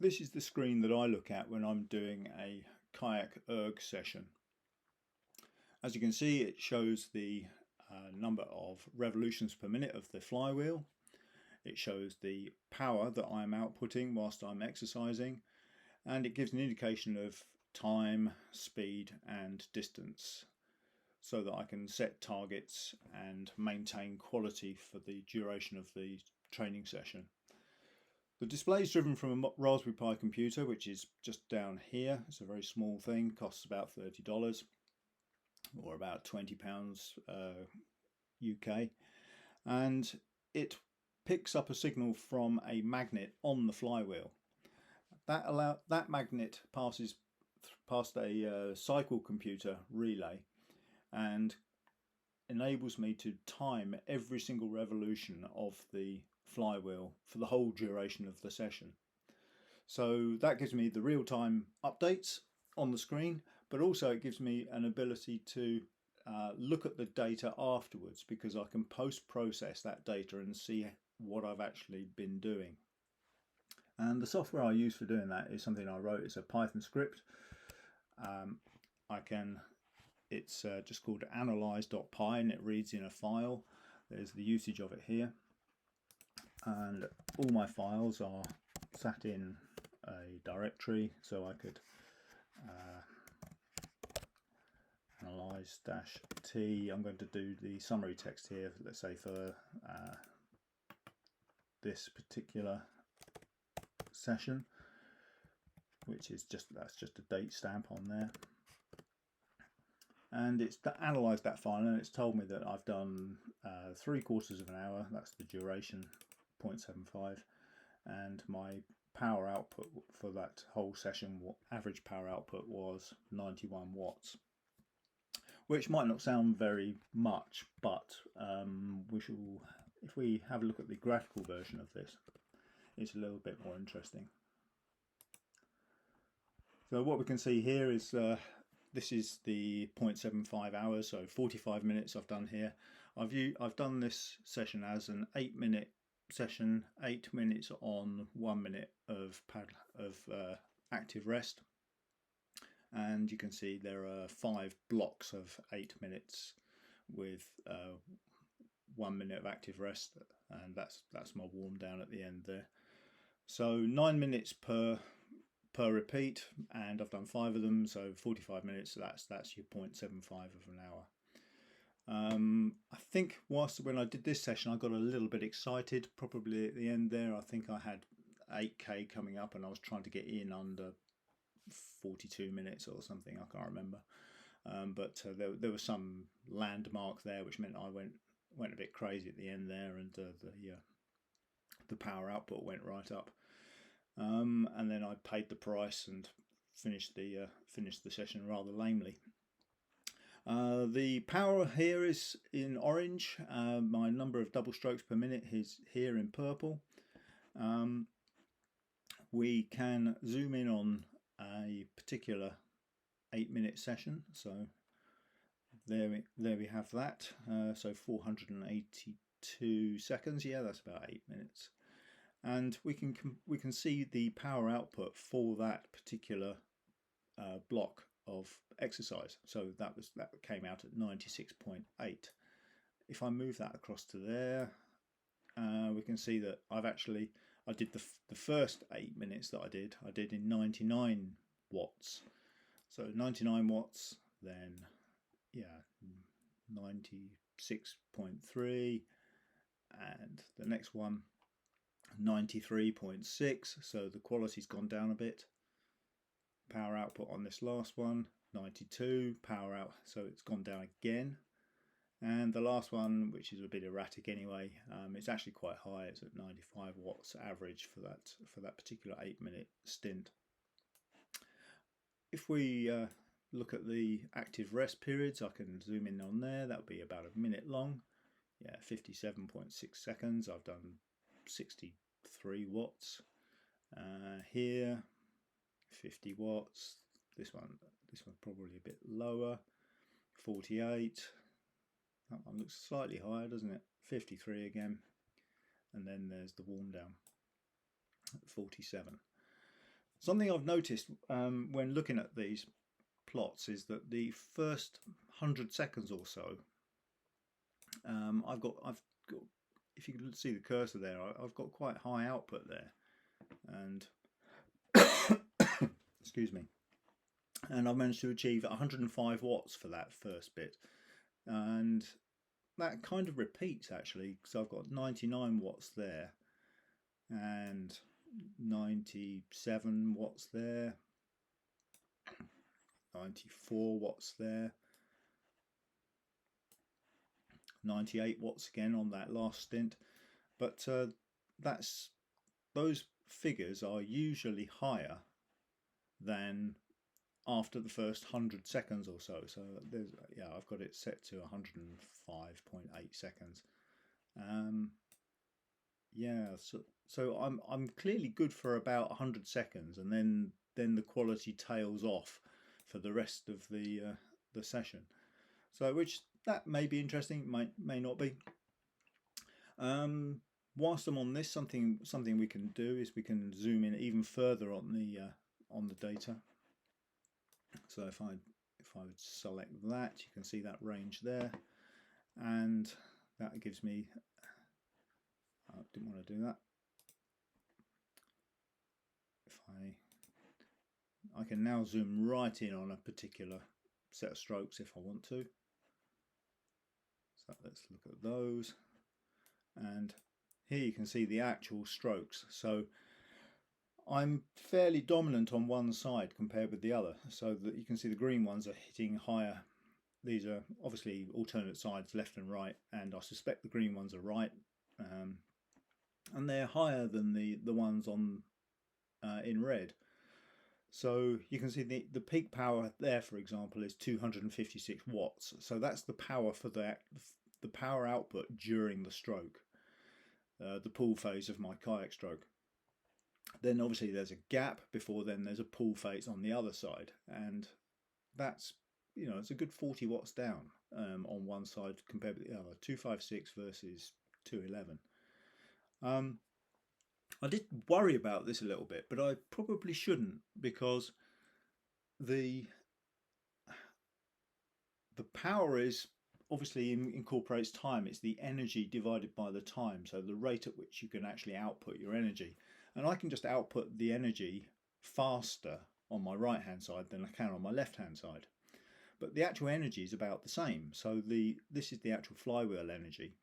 This is the screen that I look at when I'm doing a kayak erg session. As you can see, it shows the number of revolutions per minute of the flywheel. It shows the power that I'm outputting whilst I'm exercising, and it gives an indication of time, speed and distance so that I can set targets and maintain quality for the duration of the training session. The display is driven from a Raspberry Pi computer, which is just down here. It's a very small thing, costs about $30 or about £20 UK, and it picks up a signal from a magnet on the flywheel. That magnet passes past a cycle computer relay and enables me to time every single revolution of the flywheel for the whole duration of the session. So that gives me the real-time updates on the screen, but also it gives me an ability to look at the data afterwards, because I can post-process that data and see what I've actually been doing. And the software I use for doing that is something I wrote. It's a Python script. It's just called analyze.py, and it reads in a file. There's the usage of it here, and all my files are sat in a directory, so I could analyze-t. I'm going to do the summary text here, let's say for this particular session, which is that's just a date stamp on there. And it's analysed that file, and it's told me that I've done 3/4 of an hour, that's the duration, 0.75, and my power output for that whole session, average power output, was 91 watts, which might not sound very much, but if we have a look at the graphical version of this, it's a little bit more interesting. So what we can see here is this is the 0.75 hours, so 45 minutes I've done here. I've done this session as an 8-minute session, 8 minutes on, 1 minute of active rest. And you can see there are 5 blocks of 8 minutes with 1 minute of active rest, and that's my warm down at the end there. So 9 minutes per repeat, and I've done 5 of them, so 45 minutes. So that's your 0.75 of an hour. I think when I did this session, I got a little bit excited, probably at the end there. I think I had 8k coming up, and I was trying to get in under 42 minutes or something, I can't remember. But there was some landmark there, which meant I went a bit crazy at the end there, and the power output went right up. And then I paid the price and finished the session rather lamely. The power here is in orange. My number of double strokes per minute is here in purple. We can zoom in on a particular 8-minute session. So there we have that. So 482 seconds. Yeah, that's about 8 minutes. And we can see the power output for that particular block of exercise. So that came out at 96.8. If I move that across to there, we can see that I did the first 8 minutes that I did in 99 watts. So 99 watts, then 96.3, and the next one 93.6, so the quality's gone down a bit. Power output on this last one, 92 power out, so it's gone down again. And the last one, which is a bit erratic anyway, it's actually quite high. It's at 95 watts average for that particular 8-minute stint. If we look at the active rest periods, I can zoom in on there. That'll be about a minute long. 57.6 seconds. I've done 63 watts. Here 50 watts. This one's probably a bit lower. 48. That one looks slightly higher, doesn't it? 53 again. And then there's the warm down at 47. Something I've noticed when looking at these plots is that the first 100 seconds or so, I've got, if you can see the cursor there, I've got quite high output there, and excuse me, and I've managed to achieve 105 watts for that first bit, and that kind of repeats actually, because I've got 99 watts there, and 97 watts there, 94 watts there, 98 watts again on that last stint. But that's those figures are usually higher than after the first 100 seconds or so. So there's, yeah, I've got it set to 105.8 seconds. Yeah, so I'm clearly good for about 100 seconds, and then the quality tails off for the rest of the session. So which that may be interesting, may not be. Whilst I'm on this, something we can do is we can zoom in even further on the data. So if I would select that, you can see that range there, and that gives me. I didn't want to do that. If I can now zoom right in on a particular set of strokes if I want to. So let's look at those, and here you can see the actual strokes. So I'm fairly dominant on one side compared with the other, so that you can see the green ones are hitting higher. These are obviously alternate sides, left and right, and I suspect the green ones are right, and they're higher than the ones on in red. So you can see the peak power there, for example, is 256 watts. So that's the power for the power output during the stroke, the pull phase of my kayak stroke. Then obviously there's a gap before then there's a pull phase on the other side, and that's, you know, it's a good 40 watts down on one side compared with the other. 256 versus 211. I did worry about this a little bit, but I probably shouldn't, because the power is obviously incorporates time. It's the energy divided by the time, so the rate at which you can actually output your energy. And I can just output the energy faster on my right hand side than I can on my left hand side, but the actual energy is about the same. So this is the actual flywheel energy,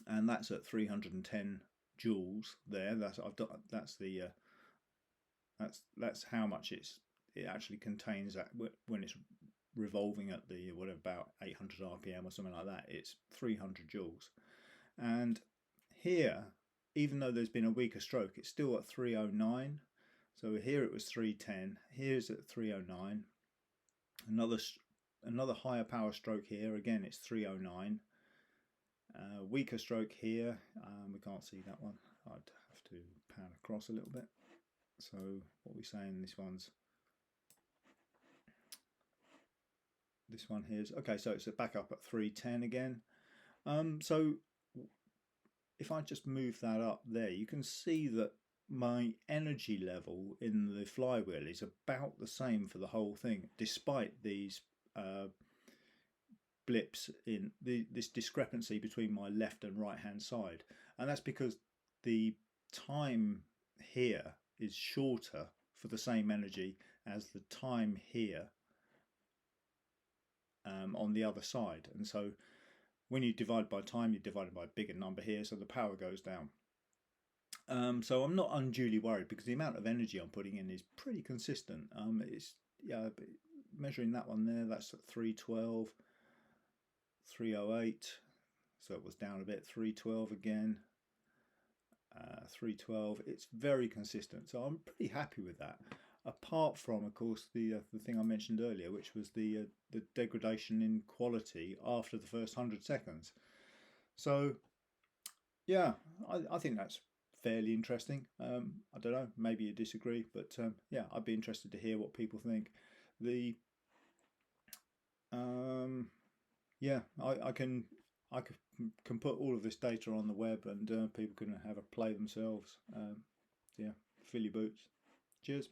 and that's at 310 joules there. That's how much it actually contains that when it's revolving at the whatever, about 800 rpm or something like that. It's 300 joules. And here, even though there's been a weaker stroke, it's still at 309. So here it was 310, here's at 309. Another higher power stroke here, again it's 309. Weaker stroke here, we can't see that one. I'd have to pan across a little bit. So what are we saying? This one here is okay. So it's back up at 310 again. So if I just move that up there, you can see that my energy level in the flywheel is about the same for the whole thing, despite these blips in this discrepancy between my left and right hand side. And that's because the time here is shorter for the same energy as the time here on the other side. And so when you divide by time, you're divided by a bigger number here, so the power goes down. So I'm not unduly worried, because the amount of energy I'm putting in is pretty consistent. It's, yeah, measuring that one there, that's at 312, 308, so it was down a bit, 312 again, 312. It's very consistent, so I'm pretty happy with that. Apart from, of course, the thing I mentioned earlier, which was the degradation in quality after the first 100 seconds. So yeah, I think that's fairly interesting. I don't know, maybe you disagree, but yeah, I'd be interested to hear what people think. Yeah, I can put all of this data on the web, and people can have a play themselves. Yeah, fill your boots. Cheers.